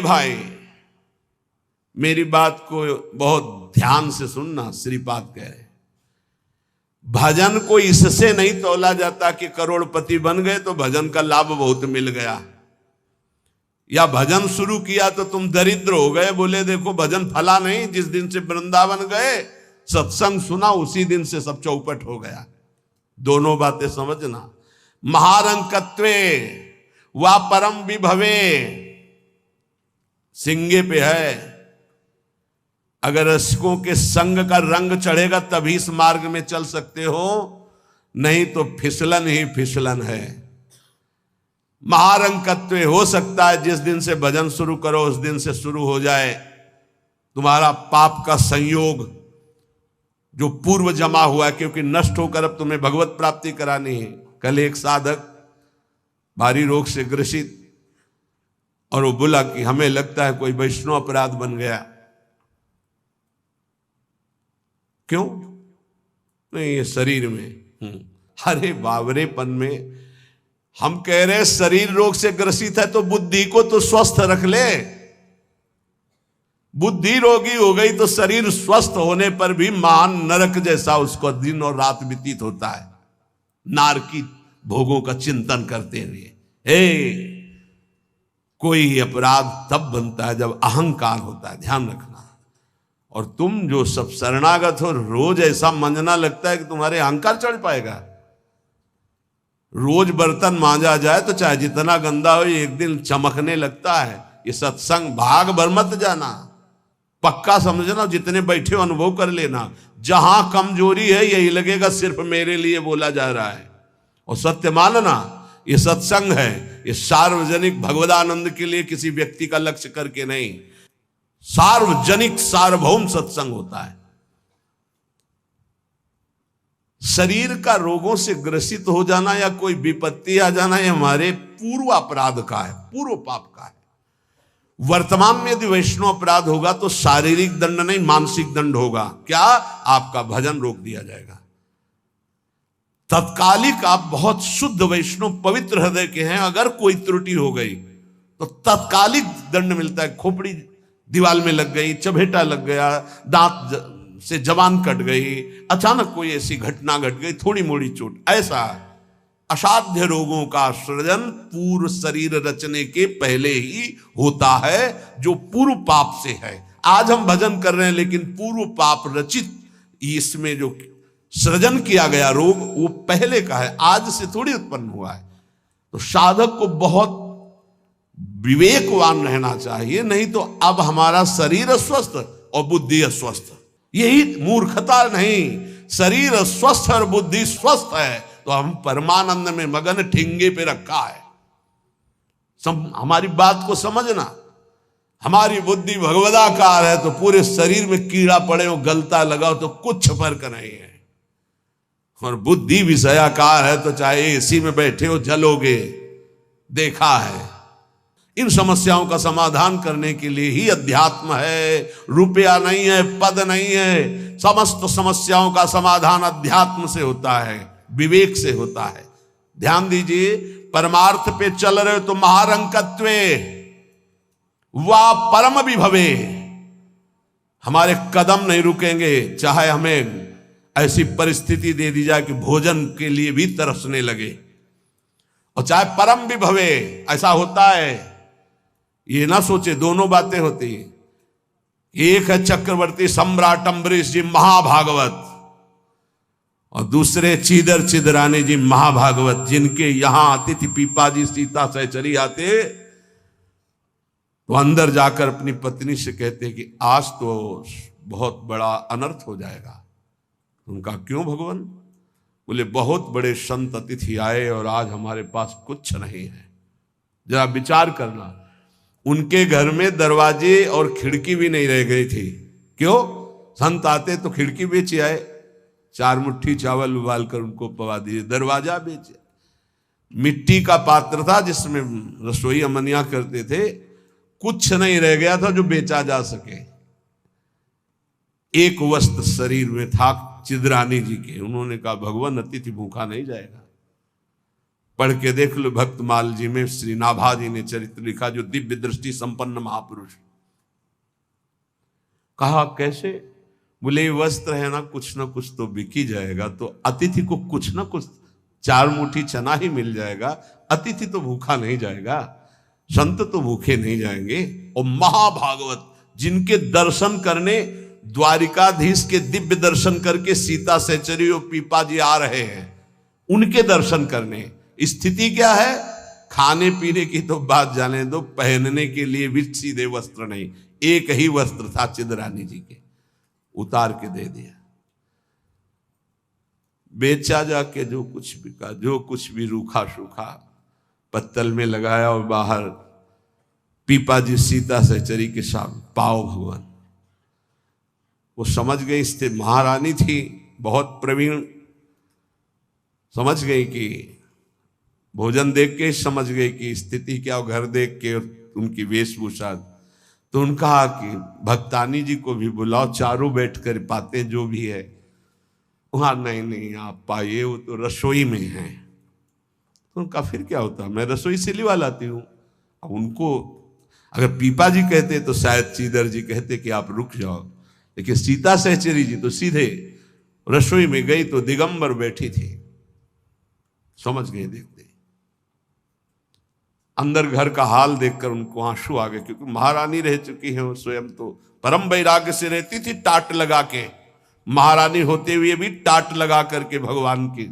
भाई मेरी बात को बहुत ध्यान से सुनना। श्रीपाद कह रहे भजन को इससे नहीं तौला जाता कि करोड़पति बन गए तो भजन का लाभ बहुत मिल गया, या भजन शुरू किया तो तुम दरिद्र हो गए। बोले देखो भजन फला नहीं, जिस दिन से वृंदावन गए सत्संग सुना उसी दिन से सब चौपट हो गया। दोनों बातें समझना। महारंकत्वे वा परम विभवे सिंगे पे है। अगर रसिकों के संग का रंग चढ़ेगा तभी इस मार्ग में चल सकते हो, नहीं तो फिसलन ही फिसलन है। महारंकत्व हो सकता है जिस दिन से भजन शुरू करो उस दिन से शुरू हो जाए तुम्हारा पाप का संयोग जो पूर्व जमा हुआ है, क्योंकि नष्ट होकर अब तुम्हें भगवत प्राप्ति करानी है। कल एक साधक भारी रोग से ग्रसित, और वो बोला कि हमें लगता है कोई वैष्णव अपराध बन गया। क्यों? नहीं, ये शरीर में। अरे बावरेपन में हम कह रहे शरीर रोग से ग्रसित है तो बुद्धि को तो स्वस्थ रख ले। बुद्धि रोगी हो गई तो शरीर स्वस्थ होने पर भी महान नरक जैसा उसको दिन और रात व्यतीत होता है, नारकी भोगों का चिंतन करते हुए। कोई अपराध तब बनता है जब अहंकार होता है, ध्यान रखना। और तुम जो सब शरणागत हो रोज ऐसा मंजना लगता है कि तुम्हारे अहंकार चढ़ पाएगा। रोज बर्तन मांजा जाए तो चाहे जितना गंदा हो एक दिन चमकने लगता है। ये सत्संग भाग भर मत जाना, पक्का समझना। जितने बैठे हो अनुभव कर लेना, जहां कमजोरी है यही लगेगा सिर्फ मेरे लिए बोला जा रहा है। और सत्य मानना ये सत्संग है, ये सार्वजनिक भगवदानंद के लिए किसी व्यक्ति का लक्ष्य करके नहीं, सार्वजनिक सार्वभौम सत्संग होता है। शरीर का रोगों से ग्रसित हो जाना या कोई विपत्ति आ जाना ये हमारे पूर्व अपराध का है, पूर्व पाप का है। वर्तमान में यदि वैष्णव अपराध होगा तो शारीरिक दंड नहीं मानसिक दंड होगा। क्या? आपका भजन रोक दिया जाएगा। तत्कालिक आप बहुत शुद्ध वैष्णव पवित्र हृदय के हैं, अगर कोई त्रुटि हो गई तो तत्कालिक दंड मिलता है। खोपड़ी दीवाल में लग गई, चबेटा लग गया, दांत से जबान कट गई, अचानक कोई ऐसी घटना घट गई, थोड़ी मोड़ी चोट, ऐसा असाध्य रोगों का सृजन पूर्व शरीर रचने के पहले ही होता है, जो पूर्व पाप से है। आज हम भजन कर रहे हैं लेकिन पूर्व पाप रचित इसमें जो सृजन किया गया रोग वो पहले का है, आज से थोड़ी उत्पन्न हुआ है। तो साधक को बहुत विवेकवान रहना चाहिए, नहीं तो अब हमारा शरीर अस्वस्थ और बुद्धि अस्वस्थ। यही मूर्खता नहीं, शरीर स्वस्थ और बुद्धि स्वस्थ है तो हम परमानंद में मगन ठिंगे पे रखा है। हमारी बात को समझना। हमारी बुद्धि भगवदाकार है तो पूरे शरीर में कीड़ा पड़े हो गलता लगाओ तो कुछ फर्क नहीं है, और बुद्धि विषयाकार है तो चाहे एसी में बैठे हो जलोगे, देखा है। इन समस्याओं का समाधान करने के लिए ही अध्यात्म है, रुपया नहीं है, पद नहीं है। समस्त समस्याओं का समाधान अध्यात्म से होता है, विवेक से होता है। ध्यान दीजिए, परमार्थ पे चल रहे हो तो महारंकत्वे वा परम विभवे, हमारे कदम नहीं रुकेंगे चाहे हमें ऐसी परिस्थिति दे दी जाए कि भोजन के लिए भी तरसने लगे, और चाहे परम विभवे। ऐसा होता है, ये ना सोचे दोनों बातें होती हैं। एक है चक्रवर्ती सम्राट अम्बरीश जी महाभागवत, और दूसरे चीदर चिदरानी जी महाभागवत, जिनके यहां अतिथि पीपाजी सीता सहचरी आते तो अंदर जाकर अपनी पत्नी से कहते कि आज तो बहुत बड़ा अनर्थ हो जाएगा। उनका क्यों भगवान? बोले बहुत बड़े संत अतिथि आए और आज हमारे पास कुछ नहीं है। जरा विचार करना, उनके घर में दरवाजे और खिड़की भी नहीं रह गई थी। क्यों? संत आते तो खिड़की बेचे आए, 4 मुट्ठी चावल उबाल कर उनको पवा दिए, दरवाजा बेचे। मिट्टी का पात्र था जिसमें रसोई अमनिया करते थे, कुछ नहीं रह गया था जो बेचा जा सके। एक वस्त्र शरीर में था चिदरानी जी के। उन्होंने कहा भगवान अतिथि भूखा नहीं जाएगा। पढ़ के देख लो भक्तमाल जी में श्री नाभाजी ने चरित्र लिखा, जो दिव्य दृष्टि संपन्न महापुरुष। कहा कैसे? बोले वस्त्र है ना कुछ तो बिक ही जाएगा, तो अतिथि को कुछ ना कुछ 4 मुट्ठी चना ही मिल जाएगा, अतिथि तो भूखा नहीं जाएगा, संत तो भूखे नहीं जाएंगे। और महाभागवत जिनके दर्शन करने, द्वारिकाधीश के दिव्य दर्शन करके सीता सहचरी और पीपा जी आ रहे हैं, उनके दर्शन करने। स्थिति क्या है? खाने पीने की तो बात जाने दो, पहनने के लिए भी सीधे वस्त्र नहीं, एक ही वस्त्र था चिदरानी जी के, उतार के दे दिया। बेचा जाके जो कुछ बिका, जो कुछ भी रूखा सूखा पत्तल में लगाया, और बाहर पीपा जी सीता सहचरी के साथ पाओ भगवान। वो समझ गई, स्थिति महारानी थी बहुत प्रवीण, समझ गई कि भोजन देख के समझ गई कि स्थिति क्या, घर देख के उनकी वेशभूषा। तो उन्होंने कहा कि भक्तानी जी को भी बुलाओ, चारों बैठ कर पाते जो भी है। वहां नहीं आप पाइए, वो तो रसोई में है। तो उनका फिर क्या होता, मैं रसोई से लिवा लाती हूँ। अब उनको अगर पीपा जी कहते तो शायद चीदर जी कहते कि आप रुक जाओ, लेकिन सीता सहचरी जी तो सीधे रसोई में गई तो दिगंबर बैठी थी, समझ गए देखते। अंदर घर का हाल देखकर उनको आंसू आ गए, क्योंकि महारानी रह चुकी है, वो स्वयं तो परम वैराग्य से रहती थी, टाट लगा के। महारानी होते हुए भी टाट लगा करके भगवान की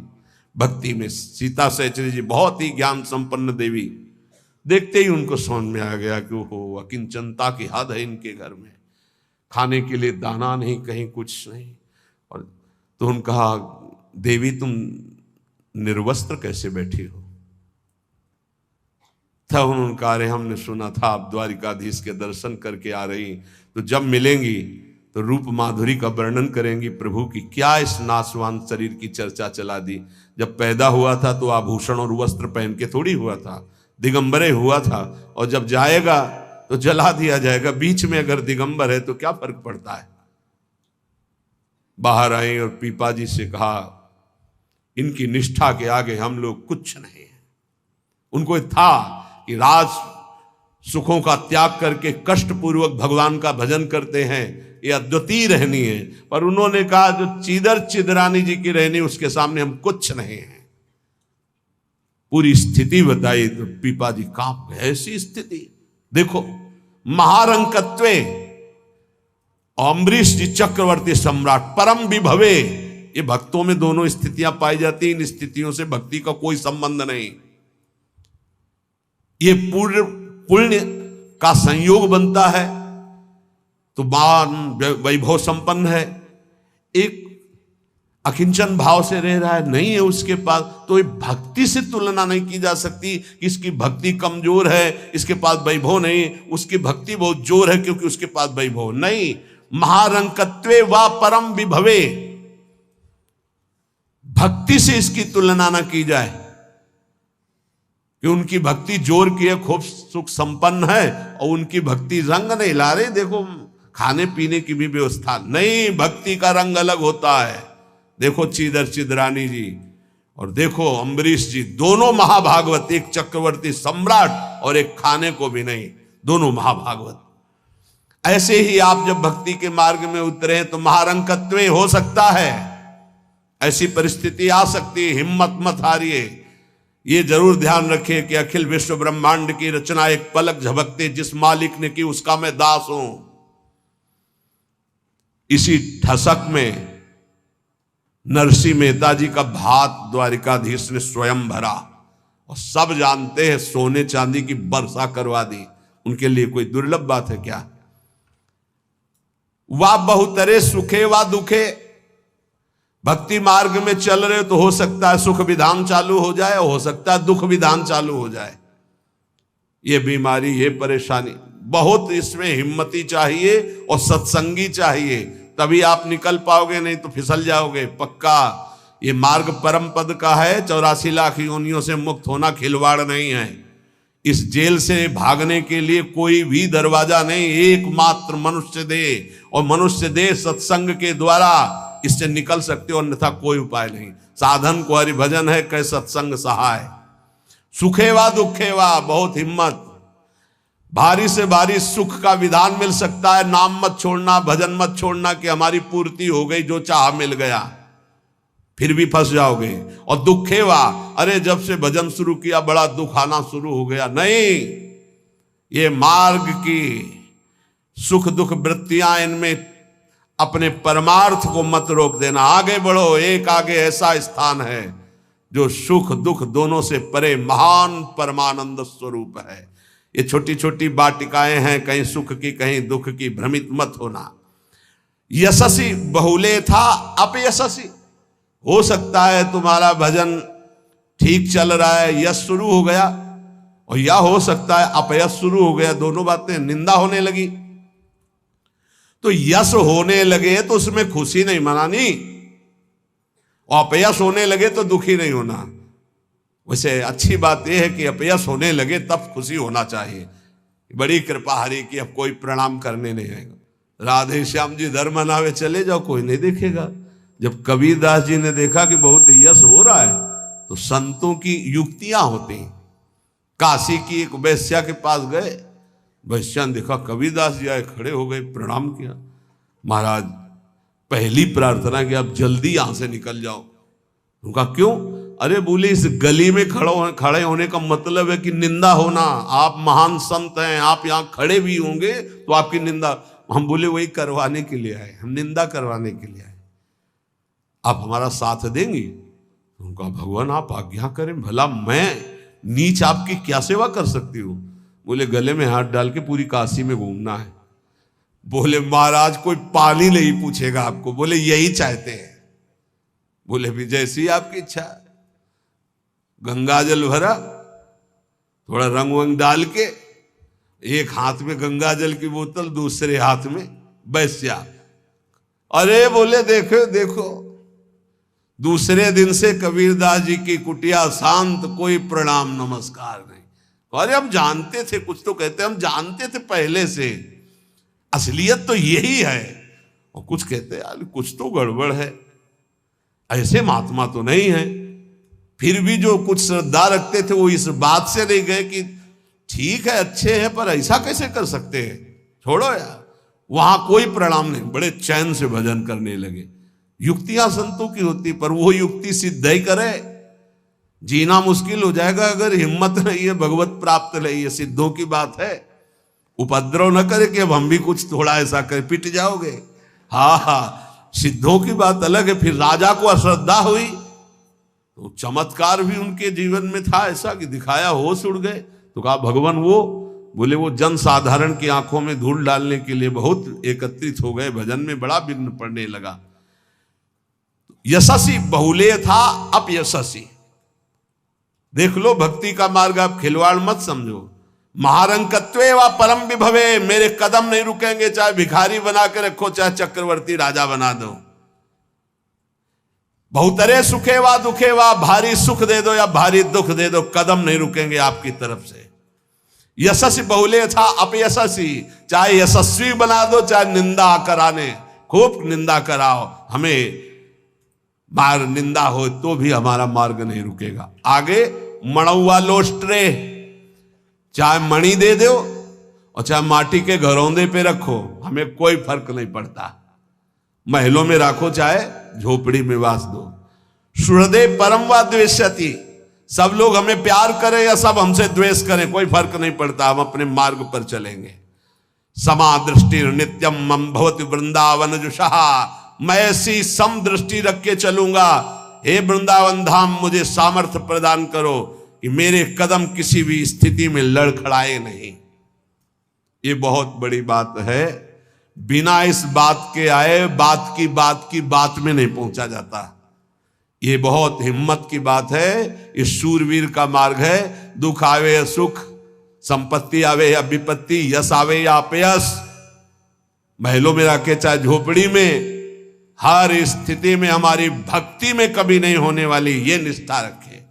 भक्ति में। सीता सहचरी जी बहुत ही ज्ञान संपन्न देवी, देखते ही उनको समझ में आ गया कि वो अकिंचनता की हद है इनके घर में, खाने के लिए दाना नहीं, कहीं कुछ नहीं। और तो उन्होंने कहा, देवी तुम निर्वस्त्र कैसे बैठी हो? तब उन्होंने कहा, अरे हमने सुना था आप द्वारिकाधीश के दर्शन करके आ रही, तो जब मिलेंगी तो रूप माधुरी का वर्णन करेंगी प्रभु की। क्या इस नासवान शरीर की चर्चा चला दी? जब पैदा हुआ था तो आभूषण और वस्त्र पहन के थोड़ी हुआ था, दिगंबरे हुआ था, और जब जाएगा तो जला दिया जाएगा। बीच में अगर दिगंबर है तो क्या फर्क पड़ता है? बाहर आई और पीपा जी से कहा, इनकी निष्ठा के आगे हम लोग कुछ नहीं है। उनको था कि राज सुखों का त्याग करके कष्टपूर्वक भगवान का भजन करते हैं, ये अद्वितीय रहनी है। पर उन्होंने कहा, जो चीदर चिदरानी जी की रहनी, उसके सामने हम कुछ नहीं है। पूरी स्थिति बताई तो पीपा जी कांप गए। ऐसी स्थिति देखो, महारंकत्वे अम्बरीश जी चक्रवर्ती सम्राट परम विभवे, ये भक्तों में दोनों स्थितियां पाई जाती। इन स्थितियों से भक्ति का कोई संबंध नहीं, ये पूर्ण पुण्य का संयोग बनता है तो मान वैभव संपन्न है। एक अकिंचन भाव से रह रहा है, नहीं है उसके पास, तो ये भक्ति से तुलना नहीं की जा सकती कि इसकी भक्ति कमजोर है, इसके पास वैभव नहीं, उसकी भक्ति बहुत जोर है क्योंकि उसके पास वैभव नहीं। महारंकत्वे वा परम विभवे, भक्ति से इसकी तुलना ना की जाए कि उनकी भक्ति जोर की है, खूब सुख संपन्न है, और उनकी भक्ति रंग नहीं ला रहे। देखो खाने पीने की भी व्यवस्था नहीं, भक्ति का रंग अलग होता है। देखो चीदर चिदरानी जी और देखो अम्बरीश जी, दोनों महाभागवत, एक चक्रवर्ती सम्राट और एक खाने को भी नहीं, दोनों महाभागवत। ऐसे ही आप जब भक्ति के मार्ग में उतरे तो महारंकत्व हो सकता है, ऐसी परिस्थिति आ सकती है, हिम्मत मत हारिए। ये जरूर ध्यान रखिए कि अखिल विश्व ब्रह्मांड की रचना एक पलक झपकते जिस मालिक ने की उसका मैं दास हूं। इसी ठसक में नरसिंह मेहता जी का भात द्वारिकाधीश ने स्वयं भरा और सब जानते हैं सोने चांदी की वर्षा करवा दी। उनके लिए कोई दुर्लभ बात है क्या? वाह बहुतरे सुखे वा दुखे, भक्ति मार्ग में चल रहे तो हो सकता है सुख विधान चालू हो जाए, हो सकता है दुख विधान चालू हो जाए। ये बीमारी, ये परेशानी, बहुत इसमें हिम्मती चाहिए और सत्संगी चाहिए, तभी आप निकल पाओगे, नहीं तो फिसल जाओगे पक्का। ये मार्ग परम पद का है, 84 लाख योनियों से मुक्त होना खिलवाड़ नहीं है। इस जेल से भागने के लिए कोई भी दरवाजा नहीं, एकमात्र मनुष्य देह, और मनुष्य देह सत्संग के द्वारा इससे निकल सकते हो, अन्यथा कोई उपाय नहीं। साधन को हरि भजन है, कै सत्संग सहाय। सुखे वा दुखे वा, बहुत हिम्मत। भारी से भारी सुख का विधान मिल सकता है, नाम मत छोड़ना, भजन मत छोड़ना कि हमारी पूर्ति हो गई, जो चाह मिल गया, फिर भी फंस जाओगे। और दुखे वा, अरे जब से भजन शुरू किया बड़ा दुख आना शुरू हो गया। नहीं, ये मार्ग की सुख दुख वृत्तियां, इनमें अपने परमार्थ को मत रोक देना, आगे बढ़ो। एक आगे ऐसा स्थान है जो सुख दुख दोनों से परे महान परमानंद स्वरूप है। ये छोटी छोटी वाटिकाएं हैं, कहीं सुख की कहीं दुख की, भ्रमित मत होना। यशस्वी बहुले था अपयशस्वी, हो सकता है तुम्हारा भजन ठीक चल रहा है, यश शुरू हो गया, और या हो सकता है अपयश शुरू हो गया, दोनों बातें, निंदा होने लगी। तो यश होने लगे तो उसमें खुशी नहीं मनानी, और अपयश होने लगे तो दुखी नहीं होना। वैसे अच्छी बात यह है कि अपयश होने लगे तब खुशी होना चाहिए। बड़ी कृपा हरि की, अब कोई प्रणाम करने नहीं आएगा। राधे श्याम जी धर्म मनावे चले जाओ, कोई नहीं देखेगा। जब कबीरदास जी ने देखा कि बहुत यश हो रहा है, तो संतों की युक्तियां होती हैं। काशी की एक वैश्या के पास गए, वैश्या ने देखा कबीरदास जी आए, खड़े हो गए, प्रणाम किया। महाराज पहली प्रार्थना कि आप जल्दी यहां से निकल जाओ। उनका क्यों? अरे बोले इस गली में खड़े होने का मतलब है कि निंदा होना। आप महान संत हैं, आप यहाँ खड़े भी होंगे तो आपकी निंदा। हम बोले वही करवाने के लिए आए, हम निंदा करवाने के लिए आए, आप हमारा साथ देंगे? उनका भगवान आप आज्ञा करें, भला मैं नीच आपकी क्या सेवा कर सकती हूँ? बोले गले में हाथ डाल के पूरी काशी में घूमना है। बोले महाराज कोई पानी नहीं पूछेगा आपको। बोले यही चाहते हैं। बोले भी जैसी आपकी इच्छा। गंगा जल भरा, थोड़ा रंग वंग डाल के, एक हाथ में गंगा जल की बोतल, दूसरे हाथ में वैश्या। अरे बोले देखो देखो, दूसरे दिन से कबीरदास जी की कुटिया शांत, कोई प्रणाम नमस्कार नहीं। अरे हम जानते थे, कुछ तो कहते हम जानते थे पहले से, असलियत तो यही है। और कुछ कहते यार कुछ तो गड़बड़ है, ऐसे महात्मा तो नहीं है। फिर भी जो कुछ श्रद्धा रखते थे वो इस बात से नहीं गए कि ठीक है अच्छे हैं पर ऐसा कैसे कर सकते हैं, छोड़ो यार। वहां कोई प्रणाम नहीं, बड़े चैन से भजन करने लगे। युक्तियां संतों की होती, पर वो युक्ति सिद्ध ही करे। जीना मुश्किल हो जाएगा अगर हिम्मत नहीं है, भगवत प्राप्त नहीं है। सिद्धों की बात है, उपद्रव न करे कि अब हम भी कुछ थोड़ा ऐसा करें, पिट जाओगे। हाँ हाँ, सिद्धों की बात अलग है। फिर राजा को अश्रद्धा हुई तो चमत्कार भी उनके जीवन में था ऐसा कि दिखाया, होश उड़ गए। तो कहा भगवान वो, बोले वो जन साधारण की आंखों में धूल डालने के लिए बहुत एकत्रित हो गए, भजन में बड़ा विघ्न पड़ने लगा। यशस्वी बहुले था अपयशस्वी। देख लो भक्ति का मार्ग, आप खिलवाड़ मत समझो। महारंकत्वे व परम विभवे, मेरे कदम नहीं रुकेंगे, चाहे भिखारी बना के रखो, चाहे चक्रवर्ती राजा बना दो। बहुतरे सुखे वा दुखे वा, भारी सुख दे दो या भारी दुख दे दो, कदम नहीं रुकेंगे आपकी तरफ से। यशस्वी बहुले था अपयशस्वी, चाहे यशस्वी बना दो चाहे निंदा कराने, खूब निंदा कराओ, हमें मार निंदा हो तो भी हमारा मार्ग नहीं रुकेगा। आगे मणुआ लोस्ट्रे, चाहे मणि दे दो और चाहे माटी के घरौंदे पे रखो, हमें कोई फर्क नहीं पड़ता। महलों में रखो चाहे झोपड़ी में वास दो। सुहृदे परम व द्वेष्यति, सब लोग हमें प्यार करें या सब हमसे द्वेष करें, कोई फर्क नहीं पड़ता, हम अपने मार्ग पर चलेंगे। समा दृष्टि नित्यम मम भवति वृंदावन जुषा, मैं ऐसी सम दृष्टि रख के चलूंगा। हे वृंदावन धाम, मुझे सामर्थ्य प्रदान करो कि मेरे कदम किसी भी स्थिति में लड़खड़ाए नहीं। ये बहुत बड़ी बात है। बिना इस बात के आए बात की बात में नहीं पहुंचा जाता। ये बहुत हिम्मत की बात है। इस शूरवीर का मार्ग है। दुख आवे या सुख, संपत्ति आवे या विपत्ति, यश आवे या अपयश, महलों में रखे चाहे झोपड़ी में, हर स्थिति में हमारी भक्ति में कभी नहीं होने वाली, ये निष्ठा रखे।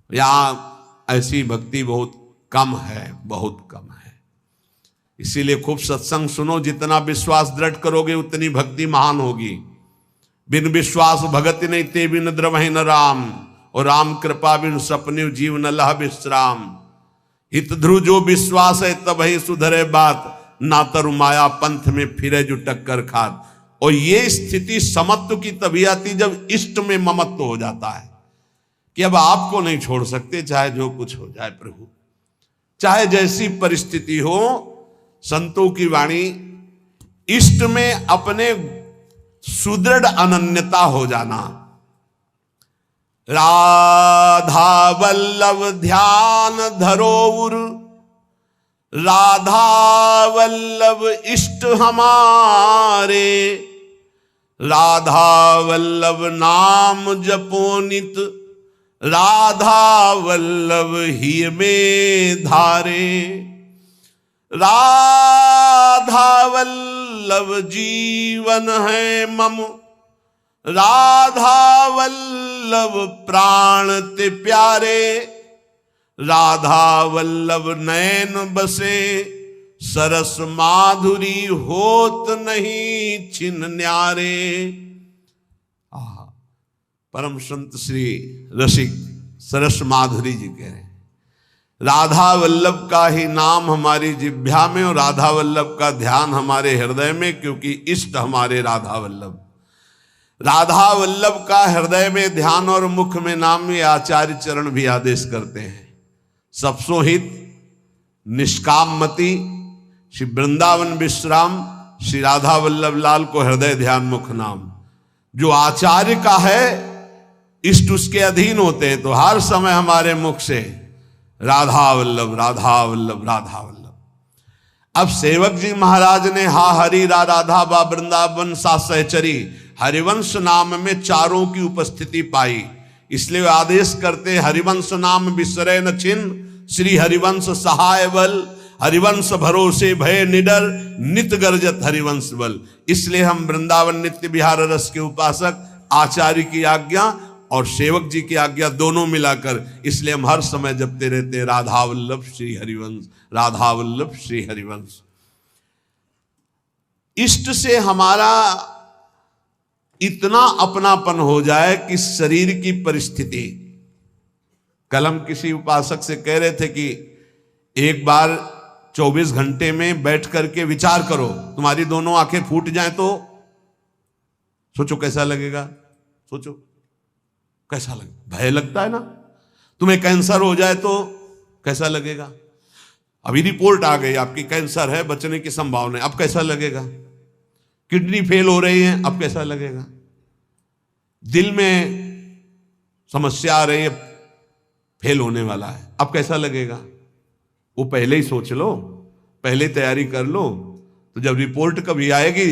यहां ऐसी भक्ति बहुत कम है, बहुत कम है। इसीलिए खूब सत्संग सुनो, जितना विश्वास दृढ़ करोगे उतनी भक्ति महान होगी। बिन विश्वास भगति नहीं ते बिन द्रवहि न राम, और राम कृपा बिन सपने जीव न लह विश्राम। हित ध्रुव जो विश्वास है तब ही सुधरे बात, ना तरु माया पंथ में फिरे जो टक्कर खात। और ये स्थिति समत्व की तभी आती जब इष्ट में ममत्व हो जाता है कि अब आपको नहीं छोड़ सकते, चाहे जो कुछ हो जाए प्रभु, चाहे जैसी परिस्थिति हो। संतों की वाणी, इष्ट में अपने सुदृढ़ अनन्यता हो जाना। राधा वल्लभ ध्यान धरोउर, राधा वल्लभ इष्ट हमारे, राधा वल्लभ नाम जपो नित, राधा वल्लभ ही में धारे। राधा वल्लभ जीवन है मम, राधा वल्लभ प्राण ते प्यारे, राधा वल्लभ नैन बसे, सरस माधुरी होत नहीं छिन न्यारे। परम संत श्री रसिक सरस माधुरी जी कह रहे हैं, राधा वल्लभ का ही नाम हमारी जिह्वा में और राधा वल्लभ का ध्यान हमारे हृदय में, क्योंकि इष्ट हमारे राधा वल्लभ। राधा वल्लभ का हृदय में ध्यान और मुख में नाम में आचार्य चरण भी आदेश करते हैं। सबसो हित निष्काम मति श्री वृंदावन विश्राम, श्री राधा वल्लभ लाल को हृदय ध्यान मुख नाम। जो आचार्य का है इष्ट उसके अधीन होते हैं, तो हर समय हमारे मुख से राधा वल्लभ राधा वल्लभ राधा वल्लभ। अब सेवक जी महाराज ने हा हरि रा राधा बा वृंदावन सा सहचरी, हरिवंश नाम में चारों की उपस्थिति पाई, इसलिए आदेश करते हरिवंश नाम विसरे न छिन्न, श्री हरिवंश सहाय बल, हरिवंश भरोसे भय निडर, नित गर्जत हरिवंश बल। इसलिए हम वृंदावन नित्य विहार रस के उपासक, आचार्य की आज्ञा और सेवक जी की आज्ञा दोनों मिलाकर, इसलिए हम हर समय जपते रहते हैं राधा वल्लभ श्री हरिवंश, राधा वल्लभ श्री हरिवंश। इष्ट से हमारा इतना अपनापन हो जाए कि शरीर की परिस्थिति, कल हम किसी उपासक से कह रहे थे कि एक बार 24 घंटे में बैठ करके विचार करो, तुम्हारी दोनों आंखें फूट जाएं तो सोचो कैसा लगेगा। सोचो कैसा लगेगा, भय लगता है ना। तुम्हें कैंसर हो जाए तो कैसा लगेगा। अभी रिपोर्ट आ गई आपकी कैंसर है, बचने की संभावना है, अब कैसा लगेगा। किडनी फेल हो रही है, अब कैसा लगेगा। दिल में समस्या आ रही है, फेल होने वाला है, अब कैसा लगेगा। वो पहले ही सोच लो, पहले तैयारी कर लो, तो जब रिपोर्ट कभी आएगी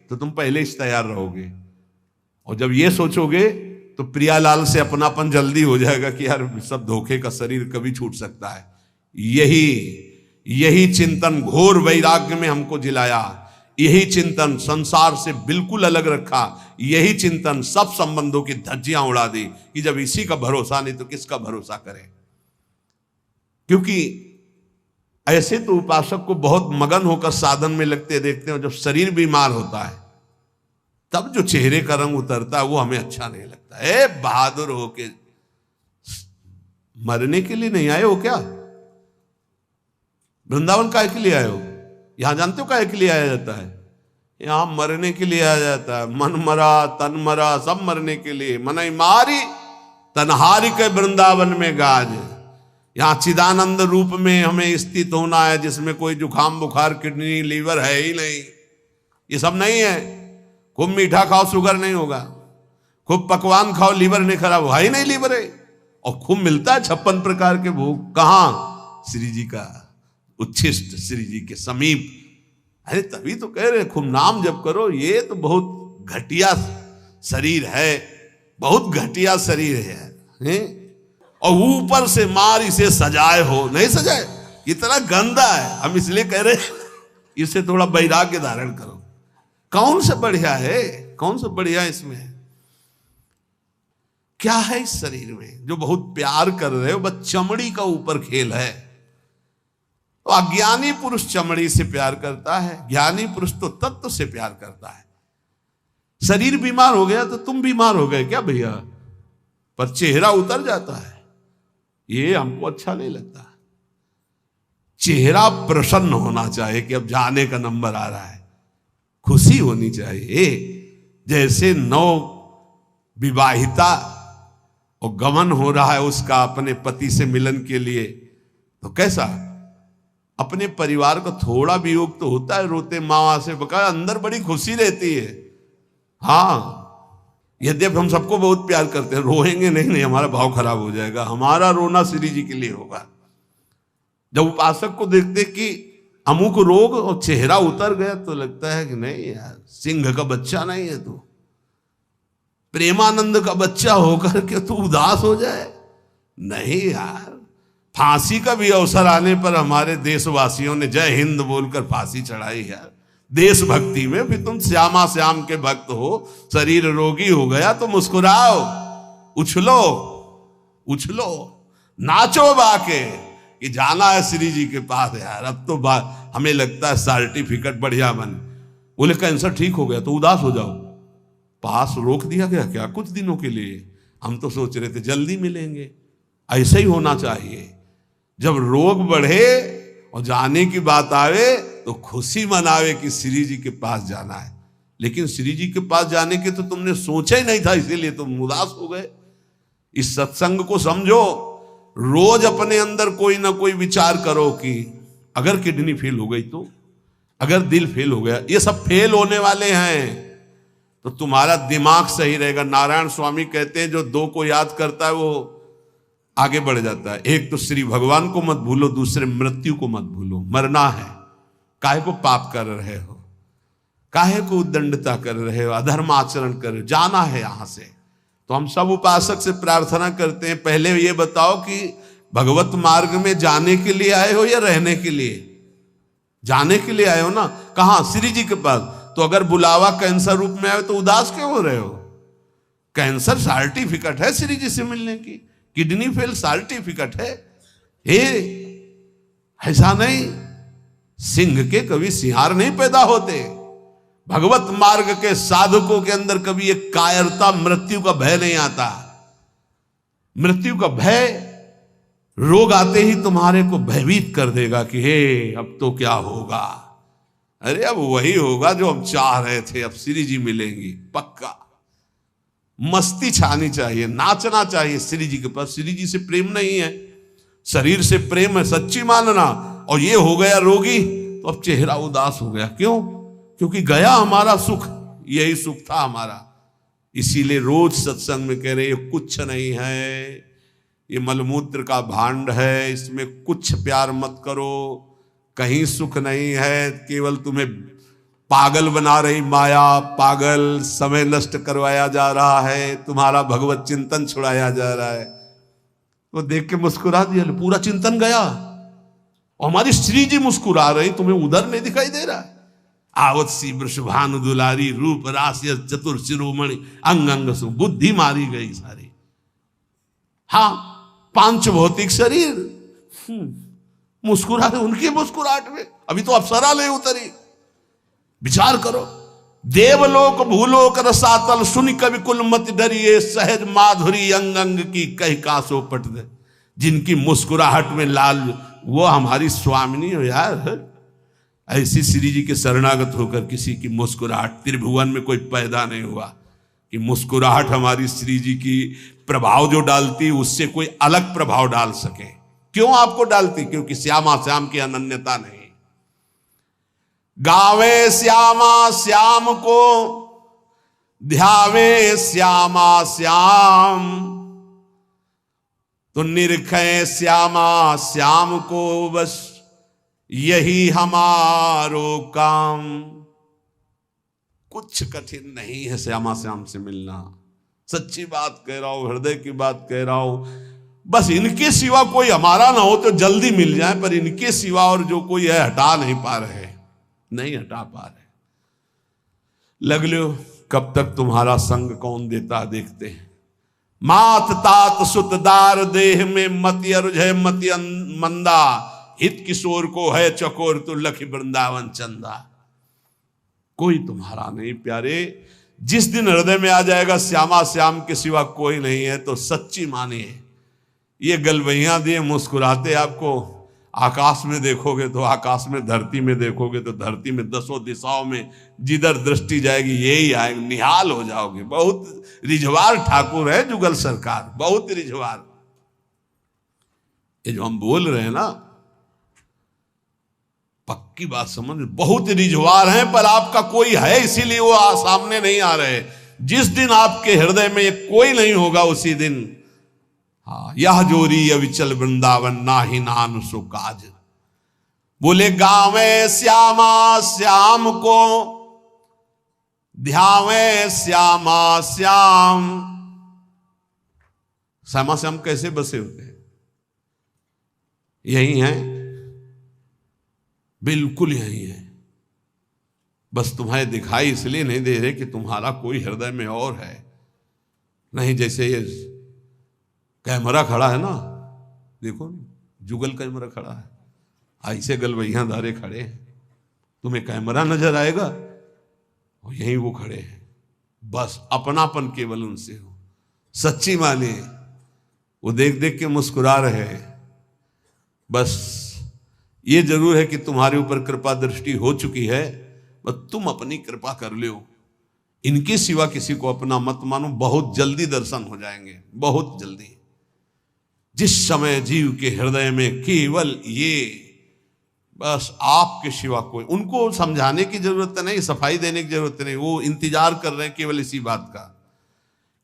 तो तुम पहले ही तैयार रहोगे। और जब ये सोचोगे तो प्रियालाल से अपनापन जल्दी हो जाएगा कि यार सब धोखे का शरीर कभी छूट सकता है। यही चिंतन घोर वैराग्य में हमको जिलाया, यही चिंतन संसार से बिल्कुल अलग रखा, यही चिंतन सब संबंधों की धज्जियां उड़ा दी कि जब इसी का भरोसा नहीं तो किसका भरोसा करें। क्योंकि ऐसे तो उपासक को बहुत मगन होकर साधन में लगते देखते हैं, जब शरीर बीमार होता है तब जो चेहरे का रंग उतरता है वो हमें अच्छा नहीं लगता है। बहादुर होके मरने के लिए नहीं आए हो क्या। वृंदावन काहे के लिए आए हो। यहां जानते हो काहे के लिए आया जाता है। यहां मरने के लिए आया जाता है। मन मरा तन मरा सब मरने के लिए। मनई मारी तनहारी के वृंदावन में गाज। यहां चिदानंद रूप में हमें स्थित होना है, जिसमें कोई जुकाम बुखार किडनी लीवर है ही नहीं। ये सब नहीं है। खूब मीठा खाओ शुगर नहीं होगा, खूब पकवान खाओ लीवर नहीं खराब हुआ ही नहीं लीवर है। और खूब मिलता है 56 प्रकार के भोग। कहां, श्री जी का उच्छिष्ट, श्री जी के समीप। अरे तभी तो कह रहे खूब नाम जप करो। ये तो बहुत घटिया शरीर है, बहुत घटिया शरीर है। और ऊपर से मार इसे सजाए हो, नहीं सजाए, इतना गंदा है। हम इसलिए कह रहे इसे थोड़ा वैराग्य धारण करो। कौन सा बढ़िया है, कौन सा बढ़िया इसमें क्या है इस शरीर में जो बहुत प्यार कर रहे हो। बस चमड़ी का ऊपर खेल है। तो अज्ञानी पुरुष चमड़ी से प्यार करता है, ज्ञानी पुरुष तो तत्व से प्यार करता है। शरीर बीमार हो गया तो तुम बीमार हो गए क्या भैया। पर चेहरा उतर जाता है, ये हमको अच्छा नहीं लगता। चेहरा प्रसन्न होना चाहिए कि अब जाने का नंबर आ रहा है, खुशी होनी चाहिए। जैसे नौ विवाहिता और गमन हो रहा है उसका अपने पति से मिलन के लिए, तो कैसा अपने परिवार को थोड़ा वियोग तो होता है, रोते माँ से बका, अंदर बड़ी खुशी रहती है। हाँ, यद्यपि हम सबको बहुत प्यार करते हैं, रोएंगे नहीं, हमारा भाव खराब हो जाएगा। हमारा रोना श्री जी के लिए होगा। जब उपासक को देखते कि अमुक रोग और चेहरा उतर गया, तो लगता है कि नहीं यार, सिंह का बच्चा नहीं है तू, प्रेमानंद का बच्चा होकर के तू उदास हो जाए। नहीं यार, फांसी का भी अवसर आने पर हमारे देशवासियों ने जय हिंद बोलकर फांसी चढ़ाई यार, देशभक्ति में। फिर तुम श्यामा श्याम के भक्त हो, शरीर रोगी हो गया तो मुस्कुराओ, उछलो उछलो, नाचो बाके कि जाना है श्री जी के पास यार। अब तो हमें लगता है सर्टिफिकेट बढ़िया बन, बोले कैंसर ठीक हो गया तो उदास हो जाओ, पास रोक दिया गया क्या कुछ दिनों के लिए? हम तो सोच रहे थे जल्दी मिलेंगे। ऐसा ही होना चाहिए, जब रोग बढ़े और जाने की बात आवे तो खुशी मनावे कि श्री जी के पास जाना है। लेकिन श्री जी के पास जाने के तो तुमने सोचा ही नहीं था, इसीलिए तुम उदास हो गए। इस सत्संग को समझो, रोज अपने अंदर कोई ना कोई विचार करो कि अगर किडनी फेल हो गई तो, अगर दिल फेल हो गया, ये सब फेल होने वाले हैं, तो तुम्हारा दिमाग सही रहेगा। नारायण स्वामी कहते हैं जो दो को याद करता है वो आगे बढ़ जाता है। एक तो श्री भगवान को मत भूलो, दूसरे मृत्यु को मत भूलो। मरना है, काहे को पाप कर रहे हो, काहे को उद्दंडता कर रहे हो, अधर्म आचरण कर रहे हो, जाना है यहां से। तो हम सब उपासक से प्रार्थना करते हैं, पहले ये बताओ कि भगवत मार्ग में जाने के लिए आए हो या रहने के लिए? जाने के लिए आए हो ना। कहां? श्री जी के पास। तो अगर बुलावा कैंसर रूप में आए तो उदास क्यों हो रहे हो? कैंसर सर्टिफिकेट है श्री जी से मिलने की, किडनी फेल सर्टिफिकेट है। ऐसा नहीं, सिंह के कभी सिंहार नहीं पैदा होते। भगवत मार्ग के साधकों के अंदर कभी एक कायरता, मृत्यु का भय नहीं आता। मृत्यु का भय रोग आते ही तुम्हारे को भयभीत कर देगा कि हे अब तो क्या होगा। अरे अब वही होगा जो हम चाह रहे थे, अब श्री जी मिलेंगी पक्का। मस्ती छानी चाहिए, नाचना चाहिए श्री जी के पास। श्री जी से प्रेम नहीं है, शरीर से प्रेम है, सच्ची मानना। और ये हो गया रोगी तो अब चेहरा उदास हो गया, क्यों? क्योंकि गया हमारा सुख, यही सुख था हमारा। इसीलिए रोज सत्संग में कह रहे ये कुछ नहीं है, ये मलमूत्र का भांड है, इसमें कुछ प्यार मत करो, कहीं सुख नहीं है, केवल तुम्हें पागल बना रही माया, पागल समय नष्ट करवाया जा रहा है, तुम्हारा भगवत चिंतन छुड़ाया जा रहा है। वो देख के मुस्कुरा दिया, पूरा चिंतन गया। और हमारी श्री जी मुस्कुरा रही, तुम्हें उधर नहीं दिखाई दे रहा है। आवत सी वृषभानु दुलारी, रूप राशि चतुर शिरोमणि, अंग अंग सु बुद्धि मारी गई सारी। हाँ, पांच भौतिक शरीर मुस्कुरा रहे, उनकी मुस्कुराहट में अभी तो अप्सरा ले उतरी। विचार करो, देवलोक भूलोक रसातल, सुन कवि कुल मत डरिए, सहज माधुरी अंग अंग की कह कासो पट दे। जिनकी मुस्कुराहट में लाल, वो हमारी स्वामिनी हो यार। ऐसी श्री जी के शरणागत होकर किसी की मुस्कुराहट, त्रिभुवन में कोई पैदा नहीं हुआ कि मुस्कुराहट हमारी श्री जी की प्रभाव जो डालती उससे कोई अलग प्रभाव डाल सके। क्यों आपको डालती? क्योंकि श्यामा श्याम की अनन्यता नहीं। गावे श्यामा श्याम को, ध्यावे श्यामा श्याम, तो निरखे श्यामा श्याम को, बस यही हमारो काम। कुछ कठिन नहीं है श्यामा श्याम से मिलना, सच्ची बात कह रहा हूं, हृदय की बात कह रहा हूं। बस इनके सिवा कोई हमारा ना हो तो जल्दी मिल जाए, पर इनके सिवा और जो कोई है हटा नहीं पा रहे, नहीं हटा पा रहे। लग लो कब तक तुम्हारा संग कौन देता देखते हैं। मात तात सुतदार देह में मति अरुझय मति मंदा, हित किशोर को है चकोर तो लख वृंदावन चंदा। कोई तुम्हारा नहीं प्यारे। जिस दिन हृदय में आ जाएगा श्यामा श्याम के सिवा कोई नहीं है, तो सच्ची मानिए ये गलवैया दिए मुस्कुराते आपको आकाश में देखोगे तो आकाश में, धरती में देखोगे तो धरती में, दसों दिशाओं में जिधर दृष्टि जाएगी यही आएगा, निहाल हो जाओगे। बहुत रिझवार ठाकुर है जुगल सरकार, बहुत रिझवार। ये जो हम बोल रहे हैं ना, पक्की बात समझ, बहुत रिझवार हैं, पर आपका कोई है इसीलिए वो सामने नहीं आ रहे। जिस दिन आपके हृदय में कोई नहीं होगा उसी दिन, हाँ, यह जोरी अविचल वृंदावन नाही नान सो काज। बोले गावे श्यामा श्याम को ध्यावे श्यामा श्याम। श्यामा श्याम कैसे बसे होते हैं? यही है, बिल्कुल यही है। बस तुम्हें दिखाई इसलिए नहीं दे रहे कि तुम्हारा कोई हृदय में और है। नहीं, जैसे ये कैमरा खड़ा है ना, देखो जुगल कैमरा खड़ा है, ऐसे गलवैया धारे खड़े हैं, तुम्हें कैमरा नजर आएगा और यहीं वो खड़े हैं। बस अपनापन केवल उनसे हो, सच्ची माने वो देख देख के मुस्कुरा रहे हैं। बस ये जरूर है कि तुम्हारे ऊपर कृपा दृष्टि हो चुकी है, बस तुम अपनी कृपा कर लो। इनके सिवा किसी को अपना मत मानो, बहुत जल्दी दर्शन हो जाएंगे, बहुत जल्दी। जिस समय जीव के हृदय में केवल ये, बस आपके सिवा कोई, उनको समझाने की जरूरत नहीं, सफाई देने की जरूरत नहीं, वो इंतजार कर रहे हैं केवल इसी बात का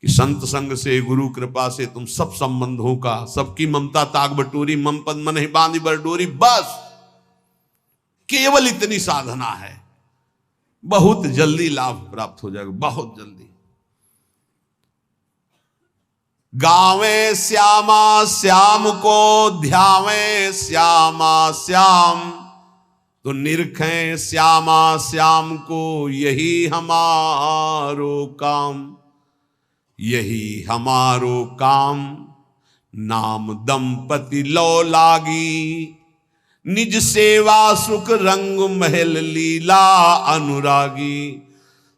कि संत संग से, गुरु कृपा से तुम सब संबंधों का, सबकी ममता ताक बटोरी, मम पद मन ही बांधी बरडोरी। बस केवल इतनी साधना है, बहुत जल्दी लाभ प्राप्त हो जाएगा, बहुत जल्दी। गावे श्यामा श्याम को ध्यावे श्यामा श्याम, तो निरखें श्यामा श्याम को यही हमारो काम, यही हमारो काम। नाम दंपति लो लागी, निज सेवा सुख रंग महल लीला अनुरागी।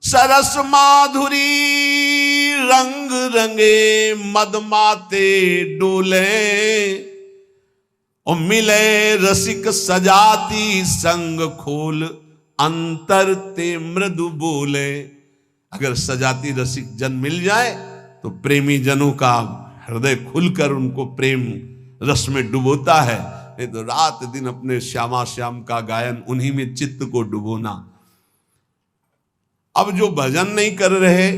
सरस माधुरी रंग रंगे मदमाते डोले, और मिले रसिक सजाती संग खोल, अंतर ते मृदु बोले। अगर सजाती रसिक जन मिल जाए तो प्रेमी जनों का हृदय खुलकर उनको प्रेम रस में डुबोता है। नहीं तो रात दिन अपने श्यामा श्याम का गायन, उन्हीं में चित्त को डुबोना। अब जो भजन नहीं कर रहे,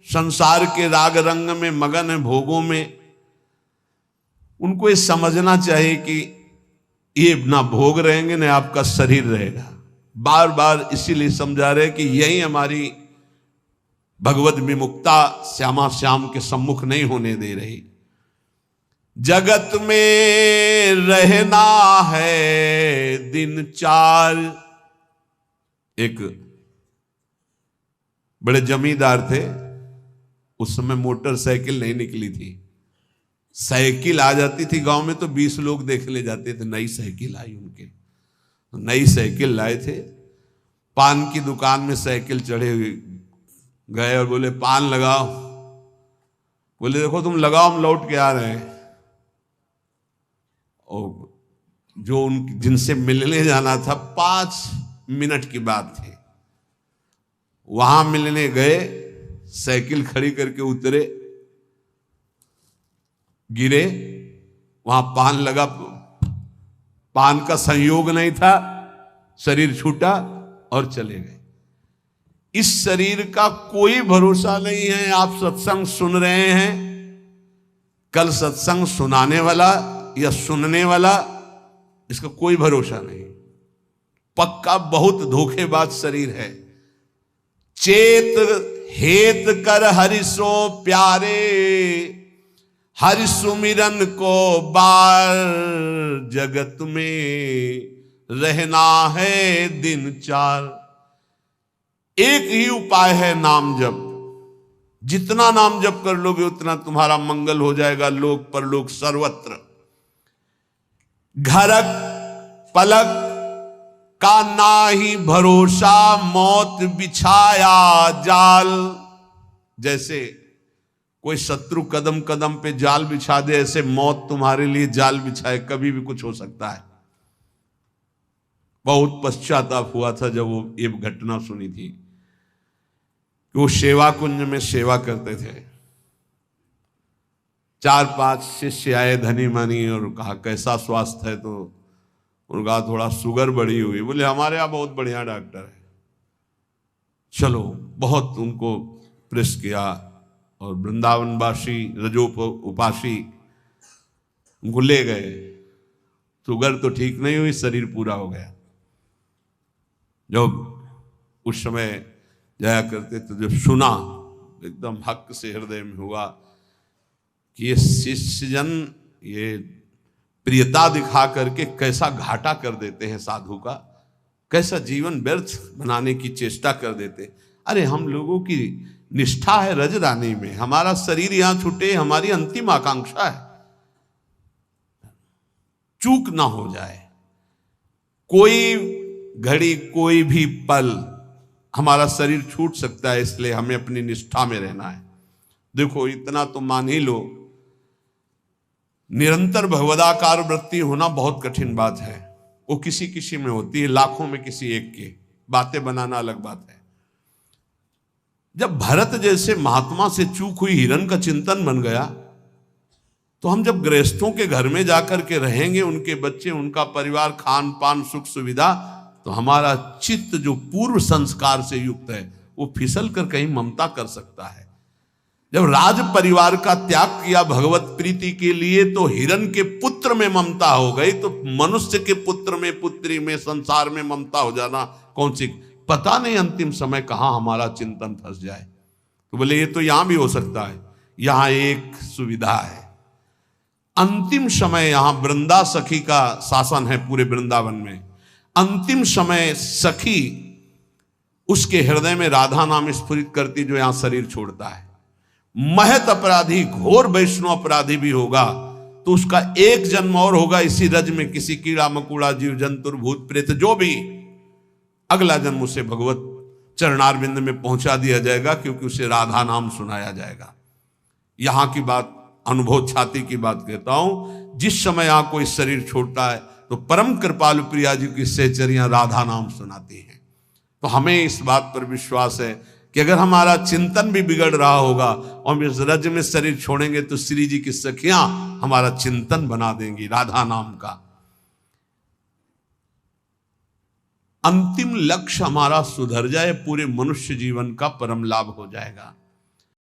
संसार के राग रंग में मगन है, भोगों में, उनको ये समझना चाहिए कि ये ना भोग रहेंगे ना आपका शरीर रहेगा। बार बार इसीलिए समझा रहे कि यही हमारी भगवत विमुक्ता श्यामा श्याम के सम्मुख नहीं होने दे रही। जगत में रहना है दिन चार। एक बड़े जमींदार थे, उस समय मोटरसाइकिल नहीं निकली थी। साइकिल आ जाती थी गांव में तो 20 लोग देख ले जाते थे। नई साइकिल आई उनके, नई साइकिल लाए थे। पान की दुकान में साइकिल चढ़े हुए गए और बोले पान लगाओ। बोले देखो तुम लगाओ, हम लौट के आ रहे हैं। और जो उन जिनसे मिलने जाना था 5 मिनट की बात थी, वहां मिलने गए, साइकिल खड़ी करके उतरे, गिरे, वहां पान लगा, पान का संयोग नहीं था, शरीर छूटा और चले गए। इस शरीर का कोई भरोसा नहीं है। आप सत्संग सुन रहे हैं, कल सत्संग सुनाने वाला या सुनने वाला, इसका कोई भरोसा नहीं। पक्का बहुत धोखेबाज शरीर है। चेत हेत कर हरिसो प्यारे, हरि सुमिरन को बार। जगत में रहना है दिन चार। एक ही उपाय है नाम जप। जितना नाम जप कर लोगे उतना तुम्हारा मंगल हो जाएगा, लोक परलोक सर्वत्र। घरक पलक का नाही भरोसा मौत बिछाया जाल। जैसे कोई शत्रु कदम कदम पे जाल बिछा दे, ऐसे मौत तुम्हारे लिए जाल बिछाए, कभी भी कुछ हो सकता है। बहुत पश्चाताप हुआ था जब वो ये घटना सुनी थी कि वो सेवा कुंज में सेवा करते थे। 4-5 शिष्य आए धनी मनी और कहा कैसा स्वास्थ्य है, तो उनका थोड़ा शुगर बढ़ी हुई। बोले हमारे यहाँ बहुत बढ़िया डॉक्टर है, चलो। बहुत उनको प्रेस किया और वृंदावनवासी रजोप उपासी उनको ले गए। शुगर तो ठीक नहीं हुई, शरीर पूरा हो गया। जब उस समय जाया करते तो जब सुना एकदम हक से हृदय में हुआ कि ये शिष्यजन ये प्रियता दिखा करके कैसा घाटा कर देते हैं साधु का, कैसा जीवन व्यर्थ बनाने की चेष्टा कर देते। अरे हम लोगों की निष्ठा है रजरानी में, हमारा शरीर यहां छूटे हमारी अंतिम आकांक्षा है, चूक ना हो जाए। कोई घड़ी कोई भी पल हमारा शरीर छूट सकता है, इसलिए हमें अपनी निष्ठा में रहना है। देखो इतना तो मान ही लो, निरंतर भगवदाकार वृत्ति होना बहुत कठिन बात है। वो किसी किसी में होती है, लाखों में किसी एक के। बातें बनाना अलग बात है। जब भरत जैसे महात्मा से चूक हुई हिरण का चिंतन बन गया, तो हम जब गृहस्थों के घर में जाकर के रहेंगे, उनके बच्चे उनका परिवार, खान पान सुख सुविधा, तो हमारा चित्त जो पूर्व संस्कार से युक्त है वो फिसल कर कहीं ममता कर सकता है। जब राज परिवार का त्याग किया भगवत प्रीति के लिए, तो हिरण के पुत्र में ममता हो गई, तो मनुष्य के पुत्र में, पुत्री में, संसार में ममता हो जाना कौन सी, पता नहीं अंतिम समय कहां हमारा चिंतन फंस जाए। तो बोले ये तो यहां भी हो सकता है। यहां एक सुविधा है, अंतिम समय यहां वृंदा सखी का शासन है पूरे वृंदावन में। अंतिम समय सखी उसके हृदय में राधा नाम स्फुरित करती, जो यहां शरीर छोड़ता है। महत अपराधी, घोर वैष्णव अपराधी भी होगा तो उसका एक जन्म और होगा इसी रज में, किसी कीड़ा मकुड़ा जीव जंतुर भूत प्रेत जो भी, अगला जन्म उसे भगवत चरणारविंद में पहुंचा दिया जाएगा, क्योंकि उसे राधा नाम सुनाया जाएगा। यहां की बात, अनुभव छाती की बात कहता हूं। जिस समय यहां कोई शरीर छोड़ता है तो परम कृपालु प्रिया जी की सहचरियां राधा नाम सुनाती हैं। तो हमें इस बात पर विश्वास है कि अगर हमारा चिंतन भी बिगड़ रहा होगा और हम इस रज में शरीर छोड़ेंगे, तो श्री जी की सखियां हमारा चिंतन बना देंगी राधा नाम का। अंतिम लक्ष्य हमारा सुधर जाए, पूरे मनुष्य जीवन का परम लाभ हो जाएगा।